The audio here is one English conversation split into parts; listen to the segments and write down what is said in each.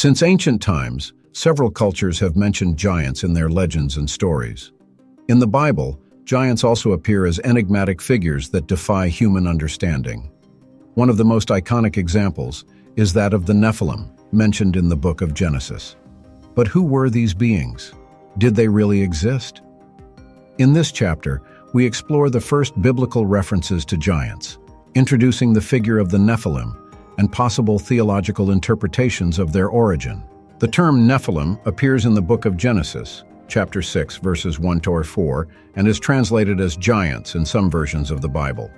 Since ancient times, several cultures have mentioned giants in their legends and stories. In the Bible, giants also appear as enigmatic figures that defy human understanding. One of the most iconic examples is that of the Nephilim, mentioned in the book of Genesis. But who were these beings? Did they really exist? In this chapter, we explore the first biblical references to giants, introducing the figure of the Nephilim and possible theological interpretations of their origin. The term Nephilim appears in the book of Genesis, chapter 6, verses 1-4, and is translated as giants in some versions of the Bible.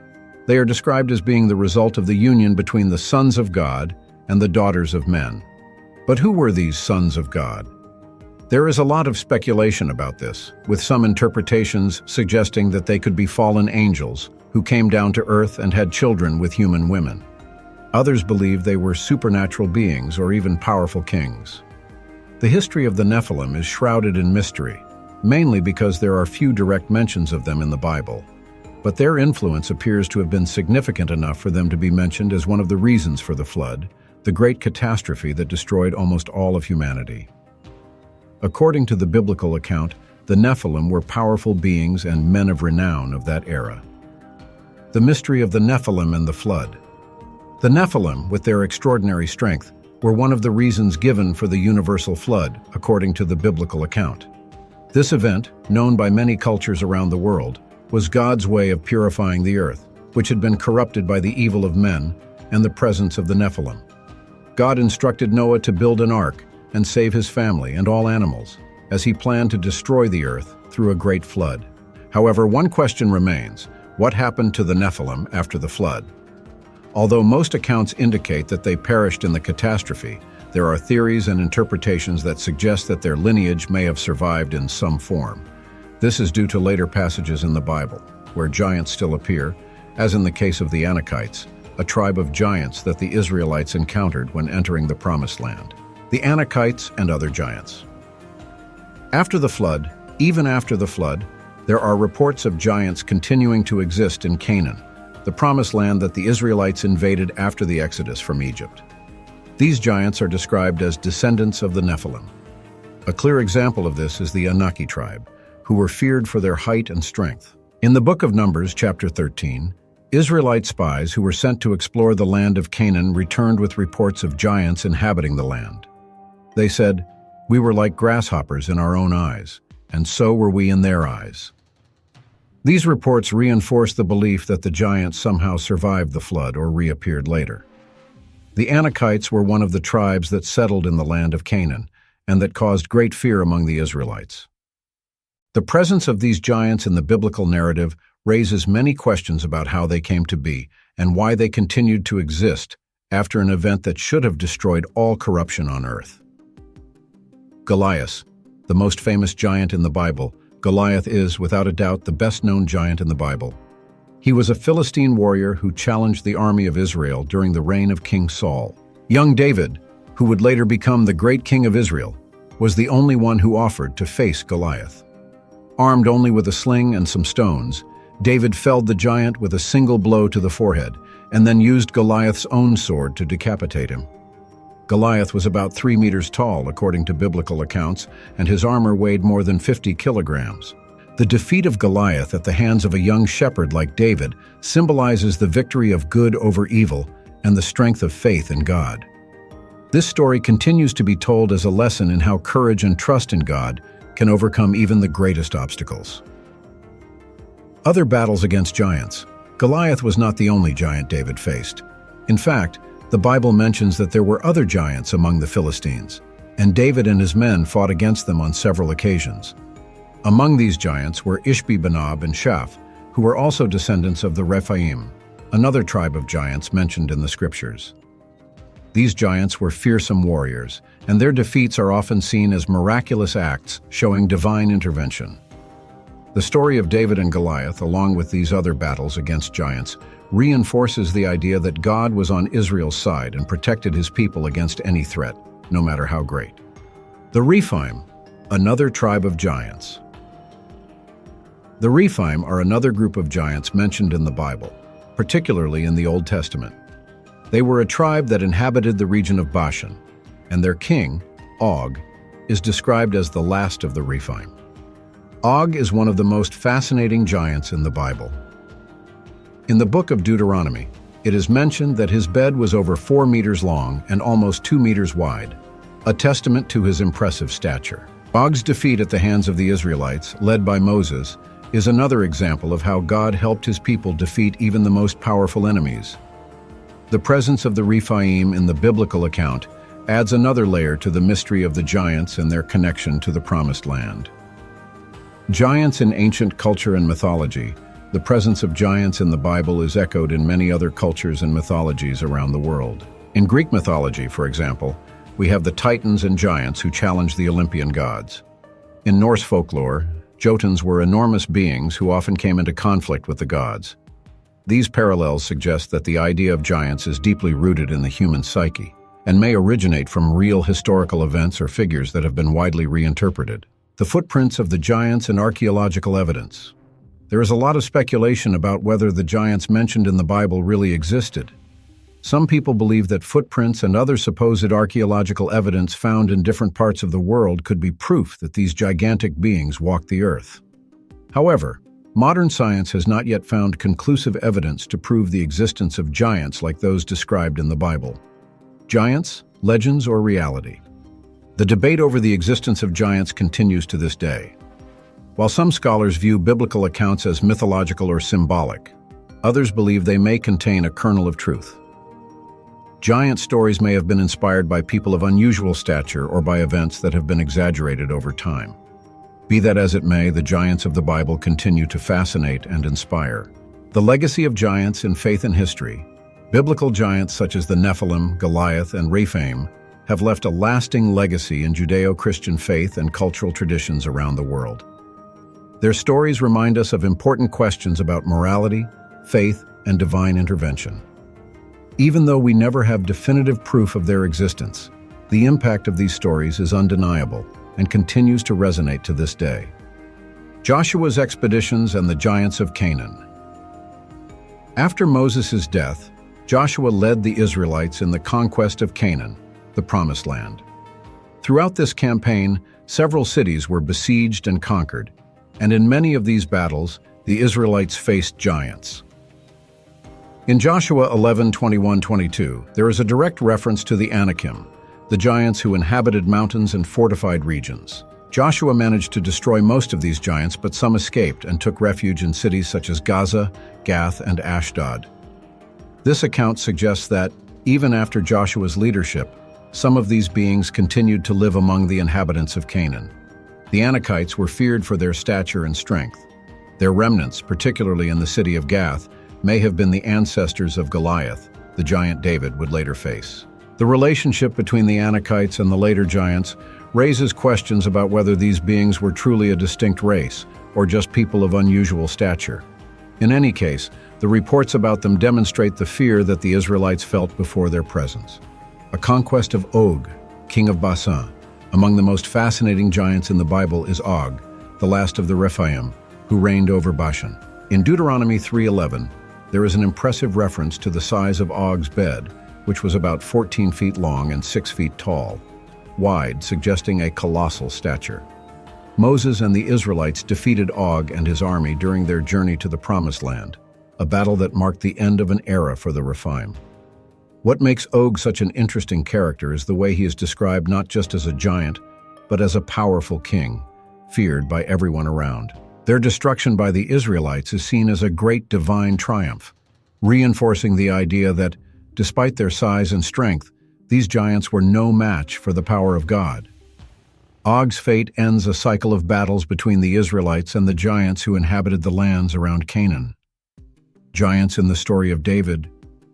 They are described as being the result of the union between the sons of God and the daughters of men. But who were these sons of God? There is a lot of speculation about this, with some interpretations suggesting that they could be fallen angels who came down to earth and had children with human women. Others believe they were supernatural beings or even powerful kings. The history of the Nephilim is shrouded in mystery, mainly because there are few direct mentions of them in the Bible. But their influence appears to have been significant enough for them to be mentioned as one of the reasons for the flood, the great catastrophe that destroyed almost all of humanity. According to the biblical account, the Nephilim were powerful beings and men of renown of that era. The mystery of the Nephilim and the flood. The Nephilim, with their extraordinary strength, were one of the reasons given for the universal flood, according to the biblical account. This event, known by many cultures around the world, was God's way of purifying the earth, which had been corrupted by the evil of men and the presence of the Nephilim. God instructed Noah to build an ark and save his family and all animals, as he planned to destroy the earth through a great flood. However, one question remains: what happened to the Nephilim after the flood? Although most accounts indicate that they perished in the catastrophe, there are theories and interpretations that suggest that their lineage may have survived in some form. This is due to later passages in the Bible, where giants still appear, as in the case of the Anakites, a tribe of giants that the Israelites encountered when entering the Promised Land. The Anakites and other giants. After the flood, even after the flood, there are reports of giants continuing to exist in Canaan, the Promised Land that the Israelites invaded after the Exodus from Egypt. These giants are described as descendants of the Nephilim. A clear example of this is the Anaki tribe, who were feared for their height and strength. In the book of Numbers, chapter 13, Israelite spies who were sent to explore the land of Canaan returned with reports of giants inhabiting the land. They said, "We were like grasshoppers in our own eyes, and so were we in their eyes." These reports reinforce the belief that the giants somehow survived the flood or reappeared later. The Anakites were one of the tribes that settled in the land of Canaan, and that caused great fear among the Israelites. The presence of these giants in the biblical narrative raises many questions about how they came to be and why they continued to exist after an event that should have destroyed all corruption on earth. Goliath, the most famous giant in the Bible, Goliath is, without a doubt, the best-known giant in the Bible. He was a Philistine warrior who challenged the army of Israel during the reign of King Saul. Young David, who would later become the great king of Israel, was the only one who offered to face Goliath. Armed only with a sling and some stones, David felled the giant with a single blow to the forehead, and then used Goliath's own sword to decapitate him. Goliath was about 3 meters tall, according to biblical accounts, and his armor weighed more than 50 kilograms. The defeat of Goliath at the hands of a young shepherd like David symbolizes the victory of good over evil and the strength of faith in God. This story continues to be told as a lesson in how courage and trust in God can overcome even the greatest obstacles. Other battles against giants. Goliath was not the only giant David faced. In fact, the Bible mentions that there were other giants among the Philistines, and David and his men fought against them on several occasions. Among these giants were Ishbi-Benob and Shaph, who were also descendants of the Rephaim, another tribe of giants mentioned in the scriptures. These giants were fearsome warriors, and their defeats are often seen as miraculous acts showing divine intervention. The story of David and Goliath, along with these other battles against giants, reinforces the idea that God was on Israel's side and protected his people against any threat, no matter how great. The Rephaim, another tribe of giants. The Rephaim are another group of giants mentioned in the Bible, particularly in the Old Testament. They were a tribe that inhabited the region of Bashan, and their king, Og, is described as the last of the Rephaim. Og is one of the most fascinating giants in the Bible. In the book of Deuteronomy, it is mentioned that his bed was over 4 meters long and almost 2 meters wide, a testament to his impressive stature. Og's defeat at the hands of the Israelites, led by Moses, is another example of how God helped his people defeat even the most powerful enemies. The presence of the Rephaim in the biblical account adds another layer to the mystery of the giants and their connection to the Promised Land. Giants in ancient culture and mythology. The presence of giants in the Bible is echoed in many other cultures and mythologies around the world. In Greek mythology, for example, we have the Titans and giants who challenge the Olympian gods. In Norse folklore, Jotuns were enormous beings who often came into conflict with the gods. These parallels suggest that the idea of giants is deeply rooted in the human psyche and may originate from real historical events or figures that have been widely reinterpreted. The footprints of the giants and archaeological evidence. There is a lot of speculation about whether the giants mentioned in the Bible really existed. Some people believe that footprints and other supposed archaeological evidence found in different parts of the world could be proof that these gigantic beings walked the earth. However, modern science has not yet found conclusive evidence to prove the existence of giants like those described in the Bible. Giants, legends, or reality? The debate over the existence of giants continues to this day. While some scholars view biblical accounts as mythological or symbolic, others believe they may contain a kernel of truth. Giant stories may have been inspired by people of unusual stature or by events that have been exaggerated over time. Be that as it may, the giants of the Bible continue to fascinate and inspire. The legacy of giants in faith and history. Biblical giants such as the Nephilim, Goliath, and Rephaim have left a lasting legacy in Judeo-Christian faith and cultural traditions around the world. Their stories remind us of important questions about morality, faith, and divine intervention. Even though we never have definitive proof of their existence, the impact of these stories is undeniable and continues to resonate to this day. Joshua's expeditions and the giants of Canaan. After Moses' death, Joshua led the Israelites in the conquest of Canaan, the Promised Land. Throughout this campaign, several cities were besieged and conquered, and in many of these battles, the Israelites faced giants. In Joshua 11:21-22, there is a direct reference to the Anakim, the giants who inhabited mountains and fortified regions. Joshua managed to destroy most of these giants, but some escaped and took refuge in cities such as Gaza, Gath, and Ashdod. This account suggests that, even after Joshua's leadership, some of these beings continued to live among the inhabitants of Canaan. The Anakites were feared for their stature and strength. Their remnants, particularly in the city of Gath, may have been the ancestors of Goliath, the giant David would later face. The relationship between the Anakites and the later giants raises questions about whether these beings were truly a distinct race or just people of unusual stature. In any case, the reports about them demonstrate the fear that the Israelites felt before their presence. A conquest of Og, king of Bashan. Among the most fascinating giants in the Bible is Og, the last of the Rephaim, who reigned over Bashan. In Deuteronomy 3:11, there is an impressive reference to the size of Og's bed, which was about 14 feet long and 6 feet tall, wide, suggesting a colossal stature. Moses and the Israelites defeated Og and his army during their journey to the Promised Land, a battle that marked the end of an era for the Rephaim. What makes Og such an interesting character is the way he is described not just as a giant, but as a powerful king, feared by everyone around. Their destruction by the Israelites is seen as a great divine triumph, reinforcing the idea that, despite their size and strength, these giants were no match for the power of God. Og's fate ends a cycle of battles between the Israelites and the giants who inhabited the lands around Canaan. Giants in the story of David.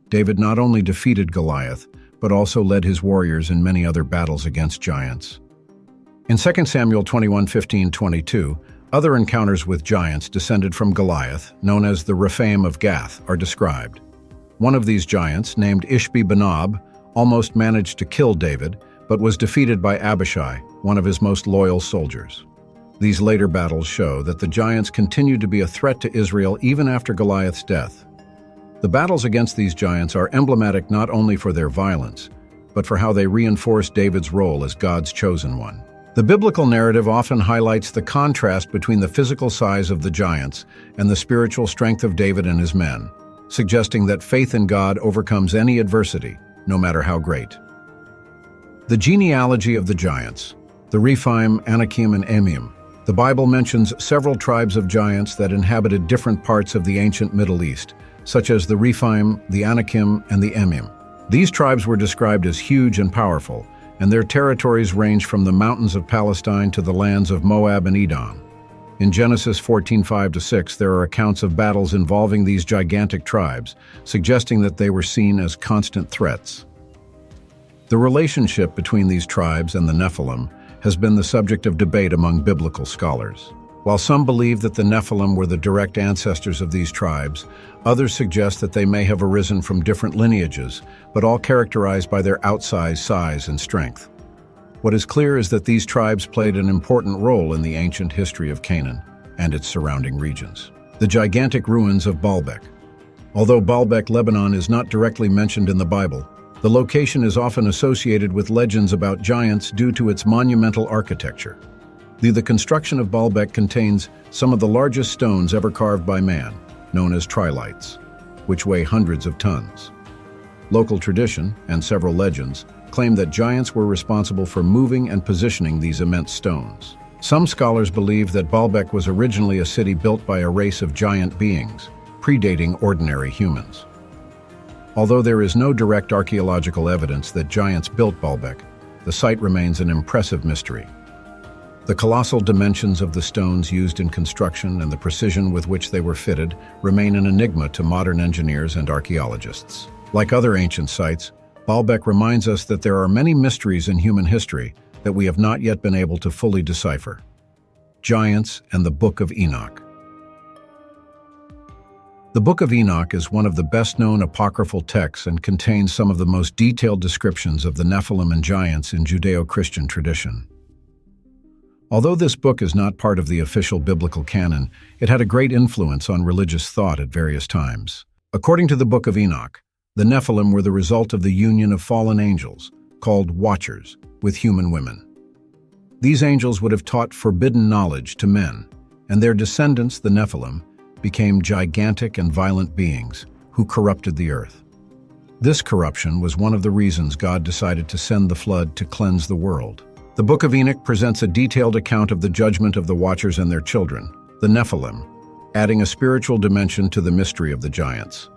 David not only defeated Goliath, but also led his warriors in many other battles against giants. In 2 Samuel 21:15-22, other encounters with giants descended from Goliath, known as the Rephaim of Gath, are described. One of these giants, named Ishbi-Benob, almost managed to kill David, but was defeated by Abishai, one of his most loyal soldiers. These later battles show that the giants continued to be a threat to Israel even after Goliath's death. The battles against these giants are emblematic not only for their violence, but for how they reinforced David's role as God's chosen one. The biblical narrative often highlights the contrast between the physical size of the giants and the spiritual strength of David and his men, suggesting that faith in God overcomes any adversity, no matter how great. The genealogy of the giants, the Rephaim, Anakim, and Emim. The Bible mentions several tribes of giants that inhabited different parts of the ancient Middle East, such as the Rephaim, the Anakim, and the Emim. These tribes were described as huge and powerful, and their territories range from the mountains of Palestine to the lands of Moab and Edom. In Genesis 14:5-6, there are accounts of battles involving these gigantic tribes, suggesting that they were seen as constant threats. The relationship between these tribes and the Nephilim has been the subject of debate among biblical scholars. While some believe that the Nephilim were the direct ancestors of these tribes, others suggest that they may have arisen from different lineages, but all characterized by their outsized size and strength. What is clear is that these tribes played an important role in the ancient history of Canaan and its surrounding regions. The gigantic ruins of Baalbek. Although Baalbek, Lebanon, is not directly mentioned in the Bible, the location is often associated with legends about giants due to its monumental architecture. The construction of Baalbek contains some of the largest stones ever carved by man, known as triliths, which weigh hundreds of tons. Local tradition, and several legends, claim that giants were responsible for moving and positioning these immense stones. Some scholars believe that Baalbek was originally a city built by a race of giant beings, predating ordinary humans. Although there is no direct archaeological evidence that giants built Baalbek, the site remains an impressive mystery. The colossal dimensions of the stones used in construction and the precision with which they were fitted remain an enigma to modern engineers and archaeologists. Like other ancient sites, Baalbek reminds us that there are many mysteries in human history that we have not yet been able to fully decipher. Giants and the Book of Enoch. The Book of Enoch is one of the best-known apocryphal texts and contains some of the most detailed descriptions of the Nephilim and giants in Judeo-Christian tradition. Although this book is not part of the official biblical canon, it had a great influence on religious thought at various times. According to the Book of Enoch, the Nephilim were the result of the union of fallen angels, called Watchers, with human women. These angels would have taught forbidden knowledge to men, and their descendants, the Nephilim, became gigantic and violent beings who corrupted the earth. This corruption was one of the reasons God decided to send the flood to cleanse the world. The Book of Enoch presents a detailed account of the judgment of the Watchers and their children, the Nephilim, adding a spiritual dimension to the mystery of the giants.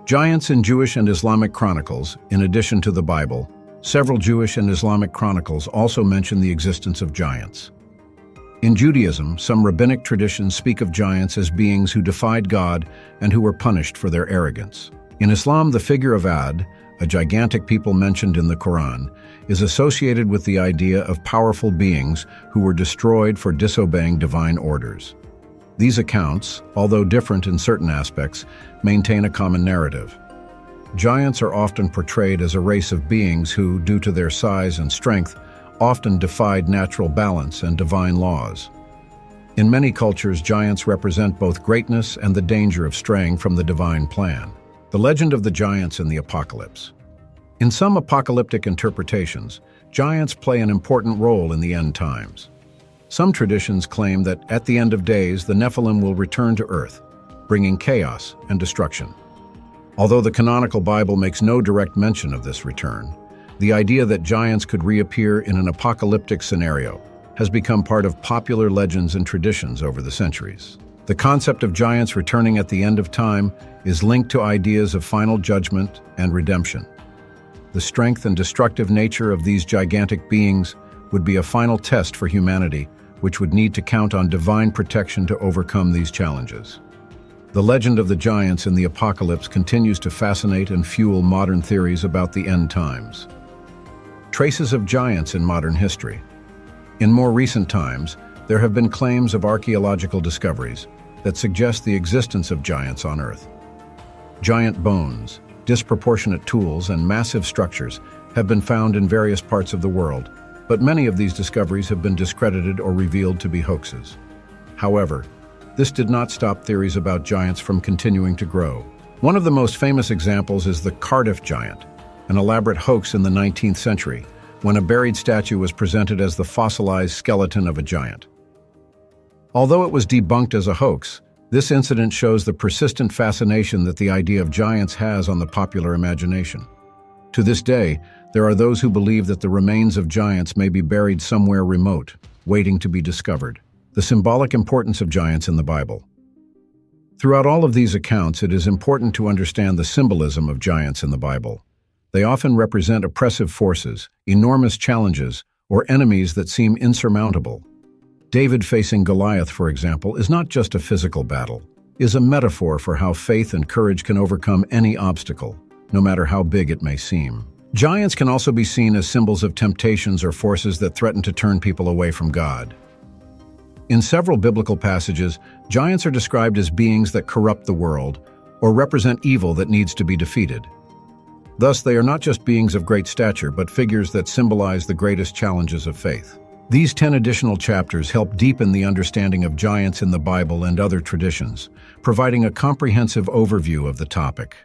Giants in Jewish and Islamic chronicles, in addition to the Bible, several Jewish and Islamic chronicles also mention the existence of giants. In Judaism, some rabbinic traditions speak of giants as beings who defied God and who were punished for their arrogance. In Islam, the figure of Ad, a gigantic people mentioned in the Quran, is associated with the idea of powerful beings who were destroyed for disobeying divine orders. These accounts, although different in certain aspects, maintain a common narrative. Giants are often portrayed as a race of beings who, due to their size and strength, often defied natural balance and divine laws. In many cultures, giants represent both greatness and the danger of straying from the divine plan. The legend of the giants in the apocalypse. In some apocalyptic interpretations, giants play an important role in the end times. Some traditions claim that at the end of days, the Nephilim will return to earth, bringing chaos and destruction. Although the canonical Bible makes no direct mention of this return, the idea that giants could reappear in an apocalyptic scenario has become part of popular legends and traditions over the centuries. The concept of giants returning at the end of time is linked to ideas of final judgment and redemption. The strength and destructive nature of these gigantic beings would be a final test for humanity, which would need to count on divine protection to overcome these challenges. The legend of the giants in the apocalypse continues to fascinate and fuel modern theories about the end times. Traces of giants in modern history. In more recent times, there have been claims of archaeological discoveries that suggest the existence of giants on Earth. Giant bones, disproportionate tools, and massive structures have been found in various parts of the world, but many of these discoveries have been discredited or revealed to be hoaxes. However, this did not stop theories about giants from continuing to grow. One of the most famous examples is the Cardiff giant, an elaborate hoax in the 19th century, when a buried statue was presented as the fossilized skeleton of a giant. Although it was debunked as a hoax, this incident shows the persistent fascination that the idea of giants has on the popular imagination. To this day, there are those who believe that the remains of giants may be buried somewhere remote, waiting to be discovered. The symbolic importance of giants in the Bible. Throughout all of these accounts, it is important to understand the symbolism of giants in the Bible. They often represent oppressive forces, enormous challenges, or enemies that seem insurmountable. David facing Goliath, for example, is not just a physical battle. It is a metaphor for how faith and courage can overcome any obstacle, no matter how big it may seem. Giants can also be seen as symbols of temptations or forces that threaten to turn people away from God. In several biblical passages, giants are described as beings that corrupt the world or represent evil that needs to be defeated. Thus, they are not just beings of great stature, but figures that symbolize the greatest challenges of faith. These 10 additional chapters help deepen the understanding of giants in the Bible and other traditions, providing a comprehensive overview of the topic.